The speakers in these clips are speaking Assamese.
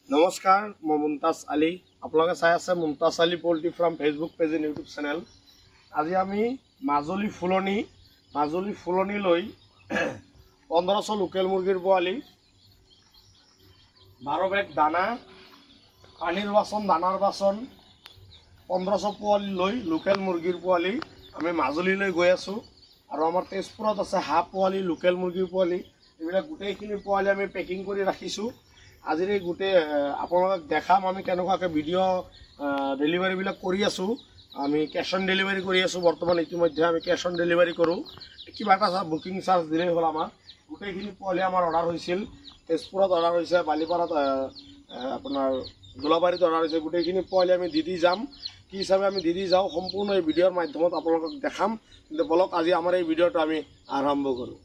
নমস্কাৰ মই মুমতাজ আলী আপোনালোকে চাই আছে Mumtaz Ali poultry farm Facebook page and YouTube channel. আজি আমি মাজুলী ফুলনি লৈ 1500 লোকেল মুৰ্গীৰ পোৱালি 12 বেগ দানা পানীৰ বাচন দানাৰ বাচন 1500 পোৱালি লৈ লোকেল মুৰ্গীৰ পোৱালি আমি মাজুলীলৈ গৈ আছো আৰু আমাৰ তেজপুৰত আছে হাঁহ পোৱালি লোকেল মুৰ্গীৰ পোৱালি এইবিলাক গোটেইখিনি পোৱালি আমি পেকিং কৰি ৰাখিছো। আজিৰ এই গোটেই আপোনালোকক দেখাম আমি কেনেকুৱাকৈ ভিডিঅ' ডেলিভাৰীবিলাক কৰি আছোঁ। আমি কেছ অন ডেলিভাৰী কৰি আছোঁ। বৰ্তমান ইতিমধ্যে আমি কেছ অন ডেলিভাৰী কৰোঁ। কিবা এটা বুকিং চাৰ্জ দিলেই হ'ল। আমাৰ গোটেইখিনি পোৱালি আমাৰ অৰ্ডাৰ হৈছিল। তেজপুৰত অৰ্ডাৰ হৈছে, বালিপাৰাত আপোনাৰ দোলাবাৰীত অৰ্ডাৰ হৈছে। গোটেইখিনি পোৱালি আমি দি যাম। কি হিচাপে আমি দি যাওঁ সম্পূৰ্ণ এই ভিডিঅ'ৰ মাধ্যমত আপোনালোকক দেখাম। কিন্তু বলক আজি আমাৰ এই ভিডিঅ'টো আমি আৰম্ভ কৰোঁ।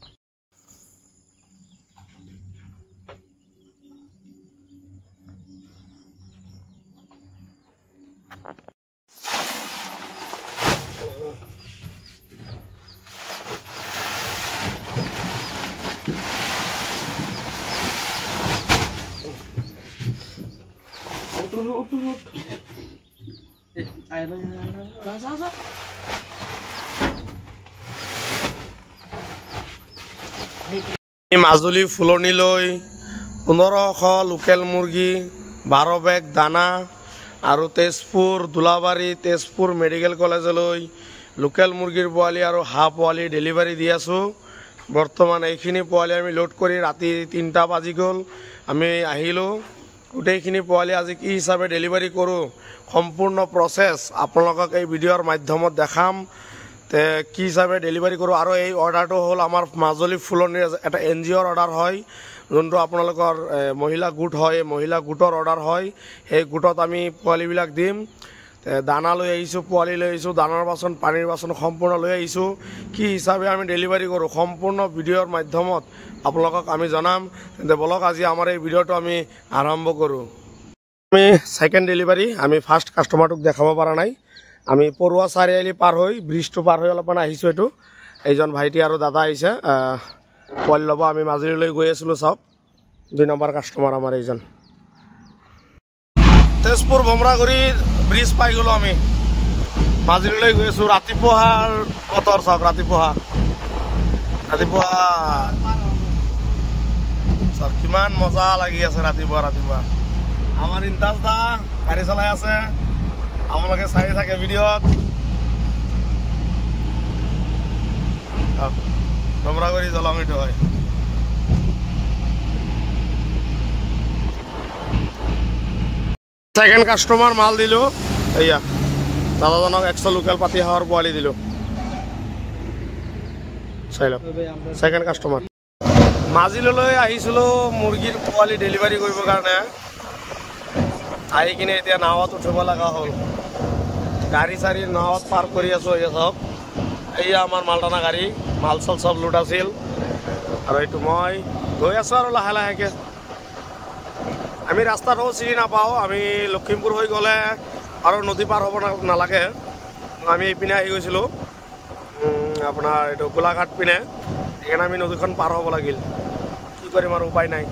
মাজুলী ফুলনিলৈ 1500 লোকেল মুৰ্গী 12 বেগ দানা আৰু তেজপুৰ দোলাবাৰী তেজপুৰ মেডিকেল কলেজলৈ লোকেল মুৰ্গীৰ পোৱালি আৰু হাঁহ পোৱালি ডেলিভাৰী দি আছোঁ। বৰ্তমান এইখিনি পোৱালি আমি লোড কৰি ৰাতি 3টা বাজি গ'ল। আমি আহিলোঁ। গোটেইখিনি পোৱালি আজি কি হিচাপে ডেলিভাৰী কৰোঁ সম্পূৰ্ণ প্ৰচেছ আপোনালোকক এই ভিডিঅ'ৰ মাধ্যমত দেখাম। কি হিচাপে ডেলিভাৰী কৰোঁ আৰু এই অৰ্ডাৰটো হ'ল আমাৰ মাজুলী ফুলনিৰ এটা NGOৰ অৰ্ডাৰ হয়, যোনটো আপোনালোকৰ মহিলা গোট হয়। মহিলা গোটৰ অৰ্ডাৰ হয়। সেই গোটত আমি পোৱালিবিলাক দিম। দানা লৈ আহিছোঁ, পোৱালি লৈ আহিছোঁ, দানাৰ বাচন পানীৰ বাচন সম্পূৰ্ণ লৈ আহিছোঁ। কি হিচাপে আমি ডেলিভাৰী কৰোঁ সম্পূৰ্ণ ভিডিঅ'ৰ মাধ্যমত আপোনালোকক আমি জনাম। তেন্তে বলক আজি আমাৰ এই ভিডিঅ'টো আমি আৰম্ভ কৰোঁ। আমি ছেকেণ্ড ডেলিভাৰী আমি ফাৰ্ষ্ট কাষ্টমাৰটোক দেখাব পৰা নাই। আমি পৰুৱা চাৰিআলি পাৰ হৈ ব্ৰিজটো পাৰ হৈ অলপমান আহিছোঁ। এইটো এইজন ভাইটি আৰু দাদা আহিছে পোৱালি ল'ব। আমি মাজুলীলৈ গৈ আছিলোঁ। চাওক 2 নম্বৰ কাষ্টমাৰ আমাৰ এইজন। তেজপুৰ ভমৰাগুৰিৰ ব্ৰিজ পাই গ'লোঁ। আমি মাজুলীলৈ গৈ আছোঁ। ৰাতিপুৱাৰ বতৰ চাওক। ৰাতিপুৱা চাওক কিমান মজা লাগি আছে। ৰাতিপুৱা আমাৰ ইন্তাজ দা গাড়ী চলাই আছে। আপোনালোকে চাই থাকে ভিডিঅ'ত। ভমৰাগুৰি দলং এইটো হয়। ছেকেণ্ড কাষ্টমাৰ মাল দিলোঁ। এয়া দাদাজনক 100 লোকেল পাতি হাঁহৰ পোৱালি দিলোঁ। চাই লওক ছেকেণ্ড কাষ্টমাৰ। মাজুলীলৈ আহিছিলোঁ মুৰ্গীৰ পোৱালি ডেলিভাৰী কৰিবৰ কাৰণে। আহি কিনে এতিয়া নাৱত উঠিব লগা হ'ল। গাড়ী চাৰি নাৱত পাৰ কৰি আছোঁ। এয়া চাওক এয়া আমাৰ মালটানা গাড়ী। মাল চাল চব লোড আছিল আৰু এইটো মই গৈ আছোঁ আৰু লাহেকৈ। আমি ৰাস্তাটো চিনি নাপাওঁ। আমি লখিমপুৰ হৈ গ'লে আৰু নদী পাৰ হ'ব নালাগে। আমি এইপিনে আহি গৈছিলোঁ আপোনাৰ এইটো গোলাঘাট পিনে। সেইকাৰণে আমি নদীখন পাৰ হ'ব লাগিল। কি কৰিম আৰু উপায় নাই।